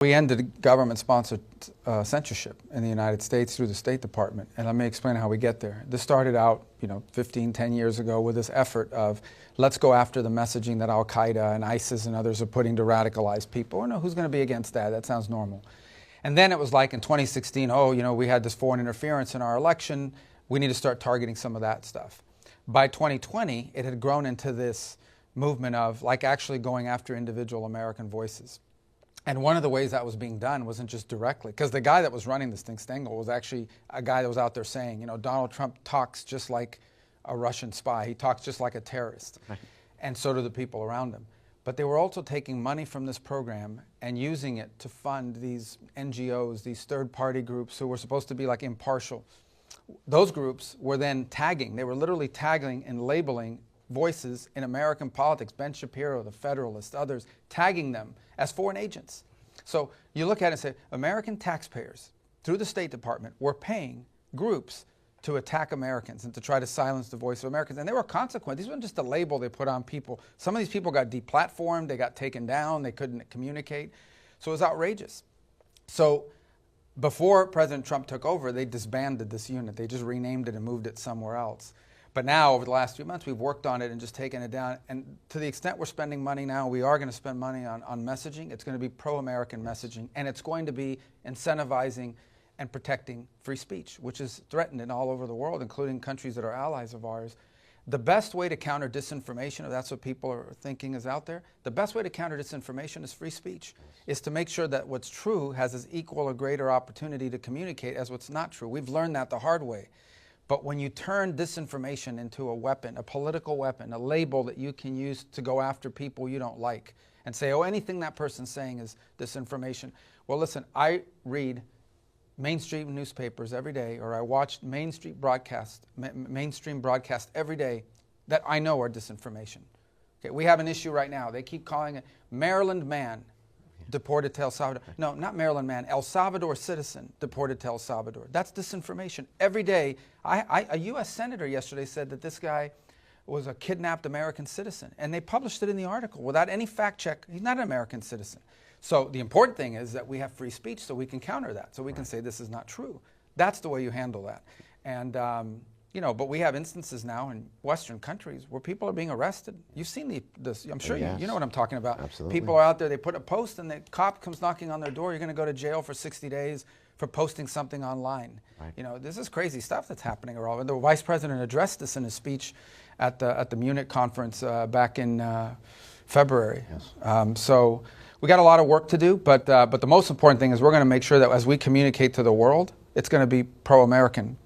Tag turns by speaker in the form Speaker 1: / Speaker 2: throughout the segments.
Speaker 1: We ended government-sponsored censorship in the United States through the State Department, and let me explain how we get there. This started out, 10 years ago with this effort of let's go after the messaging that Al-Qaeda and ISIS and others are putting to radicalize people. No, who's going to be against that? That sounds normal. And then it was like in 2016, we had this foreign interference in our election. We need to start targeting some of that stuff. By 2020, it had grown into this movement of like actually going after individual American voices. And one of the ways that was being done wasn't just directly, because the guy that was running this thing, Stengel, was actually a guy that was out there saying, Donald Trump talks just like a Russian spy. He talks just like a terrorist. Right. And so do the people around him. But they were also taking money from this program and using it to fund these NGOs, these third-party groups who were supposed to be like impartial. Those groups were then tagging. They were literally tagging and labeling voices in American politics, Ben Shapiro, the Federalist, others, tagging them as foreign agents. So you look at it and say, American taxpayers, through the State Department, were paying groups to attack Americans and to try to silence the voice of Americans. And there were consequences. These weren't just a label they put on people. Some of these people got deplatformed, they got taken down, they couldn't communicate. So it was outrageous. So before President Trump took over, they disbanded this unit. They just renamed it and moved it somewhere else. But now, over the last few months, we've worked on it and just taken it down. And to the extent we're spending money now, we are going to spend money on messaging. It's going to be pro-American messaging, and it's going to be incentivizing and protecting free speech, which is threatened in all over the world, including countries that are allies of ours. The best way to counter disinformation, if that's what people are thinking is out there, the best way to counter disinformation is free speech, is to make sure that what's true has as equal or greater opportunity to communicate as what's not true. We've learned that the hard way. But when you turn disinformation into a weapon, a political weapon, a label that you can use to go after people you don't like and say, anything that person's saying is disinformation. Well, listen, I read mainstream newspapers every day, or I watch mainstream broadcast every day that I know are disinformation. Okay, we have an issue right now. They keep calling it Maryland man deported to El Salvador. No, not Maryland man, El Salvador citizen deported to El Salvador. That's disinformation. Every day, a U.S. senator yesterday said that this guy was a kidnapped American citizen, and they published it in the article without any fact check. He's not an American citizen. So the important thing is that we have free speech so we can counter that, so we can say this is not true. That's the way you handle that. And but we have instances now in Western countries where people are being arrested. You've seen this. I'm sure you know what I'm talking about.
Speaker 2: Absolutely.
Speaker 1: People are out there, they put a post and the cop comes knocking on their door. You're going to go to jail for 60 days for posting something online. Right. This is crazy stuff that's happening around. The vice president addressed this in his speech at the Munich conference back in February. Yes. So we got a lot of work to do, but the most important thing is we're going to make sure that as we communicate to the world, it's going to be pro-American.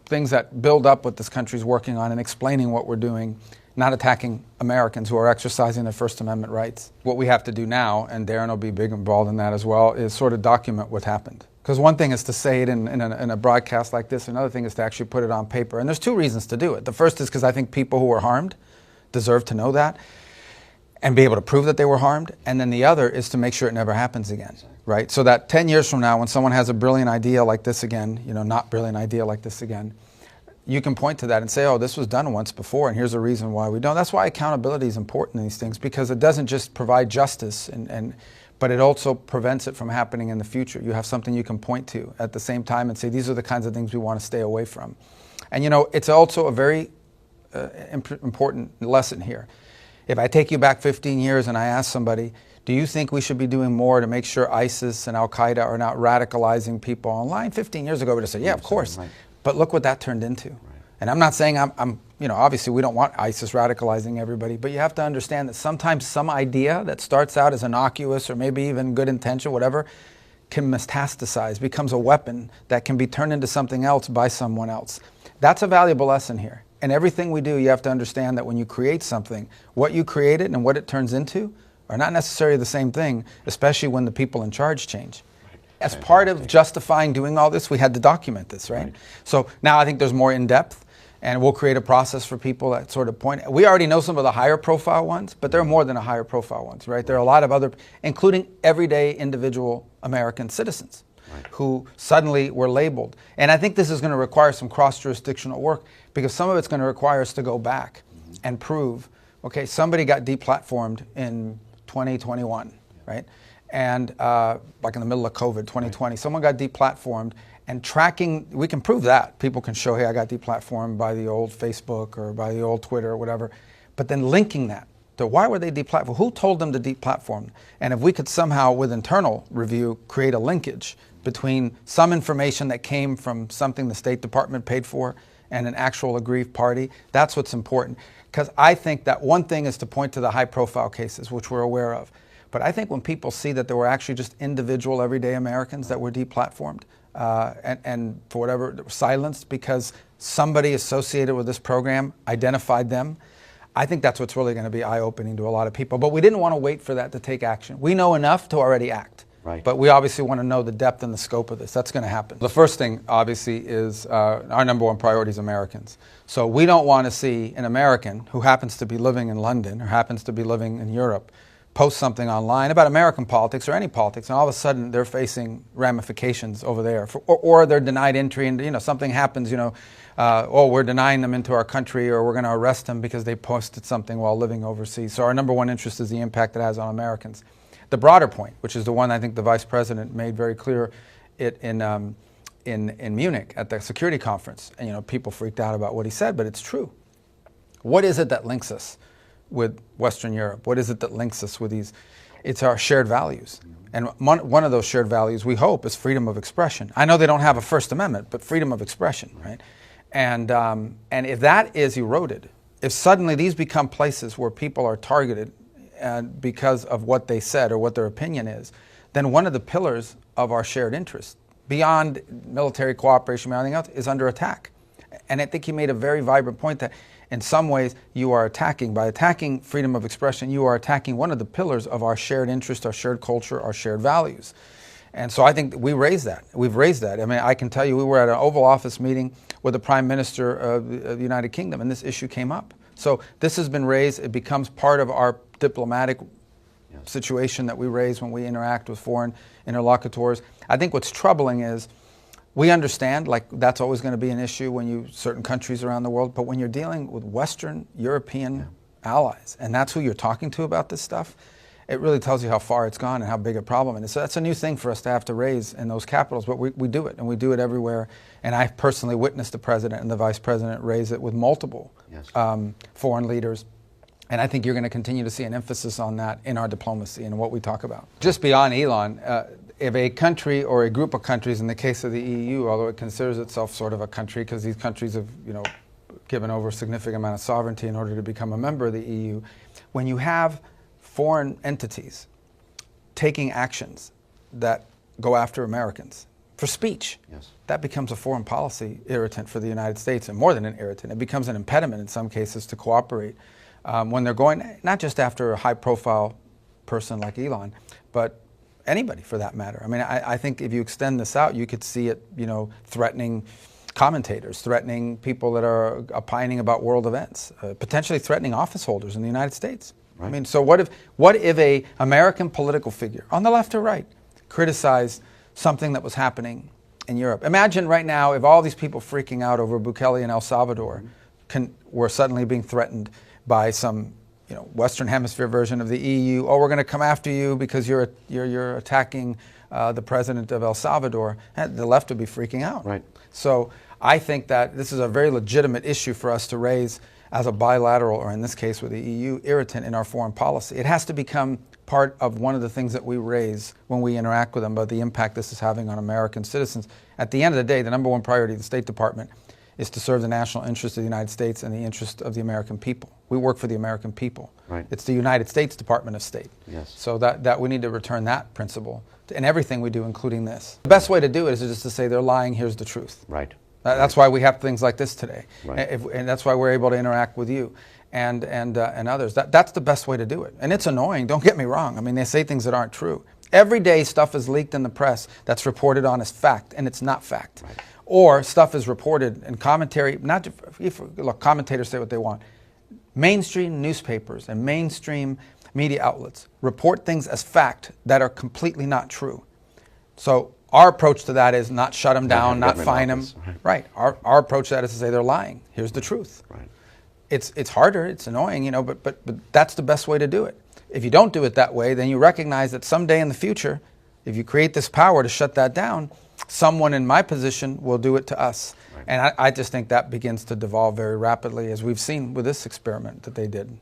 Speaker 1: Things that build up what this country's working on and explaining what we're doing, not attacking Americans who are exercising their First Amendment rights. What we have to do now, and Darren will be big involved in that as well, is sort of document what happened. Because one thing is to say it in a broadcast like this, another thing is to actually put it on paper. And there's two reasons to do it. The first is because I think people who were harmed deserve to know that and be able to prove that they were harmed. And then the other is to make sure it never happens again. Right? So that 10 years from now, when someone has a brilliant idea like this again, not brilliant idea like this again, you can point to that and say, this was done once before, and here's a reason why we don't. That's why accountability is important in these things, because it doesn't just provide justice, but it also prevents it from happening in the future. You have something you can point to at the same time and say, these are the kinds of things we want to stay away from. And it's also a very important lesson here. If I take you back 15 years and I ask somebody, do you think we should be doing more to make sure ISIS and Al-Qaeda are not radicalizing people online? 15 years ago, we would have said, yeah, of course. Right. But look what that turned into. Right. And I'm not saying obviously we don't want ISIS radicalizing everybody, but you have to understand that sometimes some idea that starts out as innocuous or maybe even good intention, whatever, can metastasize, becomes a weapon that can be turned into something else by someone else. That's a valuable lesson here. And everything we do, you have to understand that when you create something, what you created and what it turns into are not necessarily the same thing, especially when the people in charge change. As part of justifying doing all this, we had to document this, right? So now I think there's more in-depth, and we'll create a process for people that sort of point. We already know some of the higher profile ones, but there are more than the higher profile ones, right? There are a lot of other, including everyday individual American citizens who suddenly were labeled. And I think this is going to require some cross-jurisdictional work, because some of it's going to require us to go back and prove, okay, somebody got deplatformed in 2021, right? And like in the middle of COVID, 2020, someone got deplatformed, and tracking, we can prove that. People can show, hey, I got deplatformed by the old Facebook or by the old Twitter or whatever. But then linking that to why were they deplatformed? Who told them to deplatform? And if we could somehow, with internal review, create a linkage between some information that came from something the State Department paid for and an actual aggrieved party, that's what's important. Because I think that one thing is to point to the high-profile cases, which we're aware of. But I think when people see that there were actually just individual, everyday Americans that were deplatformed and for whatever, silenced because somebody associated with this program identified them, I think that's what's really going to be eye-opening to a lot of people. But we didn't want to wait for that to take action. We know enough to already act.
Speaker 2: Right.
Speaker 1: But we obviously want to know the depth and the scope of this. That's going to happen. The first thing, obviously, is our number one priority is Americans. So we don't want to see an American who happens to be living in London or happens to be living in Europe post something online about American politics or any politics, and all of a sudden they're facing ramifications over there, or they're denied entry, and something happens, we're denying them into our country, or we're going to arrest them because they posted something while living overseas. So our number one interest is the impact it has on Americans. The broader point, which is the one I think the Vice President made very clear in Munich at the security conference, and people freaked out about what he said, but it's true. What is it that links us with Western Europe? What is it that links us with these? It's our shared values. And one of those shared values, we hope, is freedom of expression. I know they don't have a First Amendment, but freedom of expression, right? And if that is eroded, if suddenly these become places where people are targeted because of what they said or what their opinion is, then one of the pillars of our shared interest, beyond military cooperation, beyond anything else, is under attack. And I think he made a very vibrant point that in some ways you are attacking, by attacking freedom of expression, you are attacking one of the pillars of our shared interest, our shared culture, our shared values. And so I think we raised that. We've raised that. I mean, I can tell you we were at an Oval Office meeting with the Prime Minister of the United Kingdom, and this issue came up. So this has been raised. It becomes part of our diplomatic situation that we raise when we interact with foreign interlocutors. I think what's troubling is we understand, like, that's always going to be an issue when certain countries around the world, but when you're dealing with Western European allies, and that's who you're talking to about this stuff, it really tells you how far it's gone and how big a problem it is. So that's a new thing for us to have to raise in those capitals, but we do it, and we do it everywhere. And I personally witnessed the President and the Vice President raise it with multiple foreign leaders. And I think you're going to continue to see an emphasis on that in our diplomacy and what we talk about. Just beyond Elon, if a country or a group of countries, in the case of the EU, although it considers itself sort of a country because these countries have, given over a significant amount of sovereignty in order to become a member of the EU, when you have foreign entities taking actions that go after Americans for speech, that becomes a foreign policy irritant for the United States, and more than an irritant, it becomes an impediment in some cases to cooperate when they're going not just after a high-profile person like Elon, but anybody for that matter. I mean, I think if you extend this out, you could see it, threatening commentators, threatening people that are opining about world events, potentially threatening office holders in the United States. Right. I mean, so what if a American political figure, on the left or right, criticized something that was happening in Europe? Imagine right now if all these people freaking out over Bukele in El Salvador were suddenly being threatened by some Western Hemisphere version of the EU. Oh, we're going to come after you because you're attacking the president of El Salvador. And the left would be freaking out.
Speaker 2: Right.
Speaker 1: So I think that this is a very legitimate issue for us to raise as a bilateral, or in this case with the EU, irritant in our foreign policy. It has to become part of one of the things that we raise when we interact with them about the impact this is having on American citizens. At the end of the day, the number one priority of the State Department is to serve the national interest of the United States and the interest of the American people. We work for the American people.
Speaker 2: Right.
Speaker 1: It's the United States Department of State.
Speaker 2: Yes.
Speaker 1: So that we need to return that principle in everything we do, including this. The best way to do it is just to say they're lying, here's the truth.
Speaker 2: Right.
Speaker 1: That's why we have things like this today.
Speaker 2: Right.
Speaker 1: And that's why we're able to interact with you and others. That's the best way to do it. And it's annoying, don't get me wrong. I mean, they say things that aren't true. Every day stuff is leaked in the press that's reported on as fact, and it's not fact.
Speaker 2: Right.
Speaker 1: Or stuff is reported in commentary, look, commentators say what they want. Mainstream newspapers and mainstream media outlets report things as fact that are completely not true. So our approach to that is not shut them down, not fine them. Right. Our approach to that is to say they're lying. Here's the truth.
Speaker 2: Right.
Speaker 1: It's harder, it's annoying, but that's the best way to do it. If you don't do it that way, then you recognize that someday in the future, if you create this power to shut that down, someone in my position will do it to us. Right. And I just think that begins to devolve very rapidly, as we've seen with this experiment that they did.